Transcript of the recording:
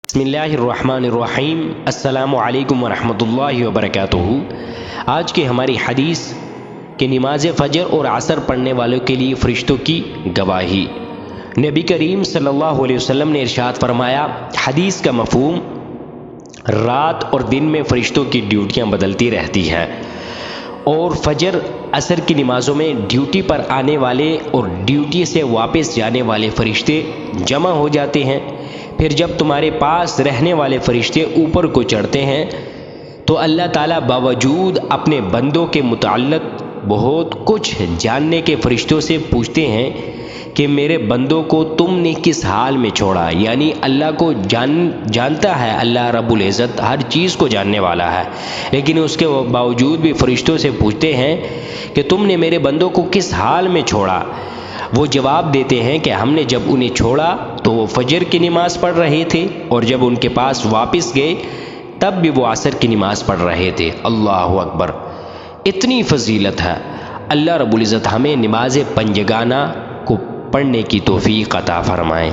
بسم اللہ الرحمن الرحیم۔ السلام علیکم ورحمۃ اللہ وبرکاتہ۔ آج کی ہماری حدیث کہ نماز فجر اور عصر پڑھنے والوں کے لیے فرشتوں کی گواہی۔ نبی کریم صلی اللہ علیہ وسلم نے ارشاد فرمایا، حدیث کا مفہوم رات اور دن میں فرشتوں کی ڈیوٹیاں بدلتی رہتی ہیں، اور فجر عصر کی نمازوں میں ڈیوٹی پر آنے والے اور ڈیوٹی سے واپس جانے والے فرشتے جمع ہو جاتے ہیں۔ پھر جب تمہارے پاس رہنے والے فرشتے اوپر کو چڑھتے ہیں تو اللہ تعالیٰ باوجود اپنے بندوں کے متعلق بہت کچھ جاننے کے فرشتوں سے پوچھتے ہیں کہ میرے بندوں کو تم نے کس حال میں چھوڑا، یعنی اللہ کو جانتا ہے، اللہ رب العزت ہر چیز کو جاننے والا ہے، لیکن اس کے باوجود بھی فرشتوں سے پوچھتے ہیں کہ تم نے میرے بندوں کو کس حال میں چھوڑا۔ وہ جواب دیتے ہیں کہ ہم نے جب انہیں چھوڑا تو وہ فجر کی نماز پڑھ رہے تھے، اور جب ان کے پاس واپس گئے تب بھی وہ عصر کی نماز پڑھ رہے تھے۔ اللہ اکبر، اتنی فضیلت ہے۔ اللہ رب العزت ہمیں نماز پنجگانہ کو پڑھنے کی توفیق عطا فرمائے۔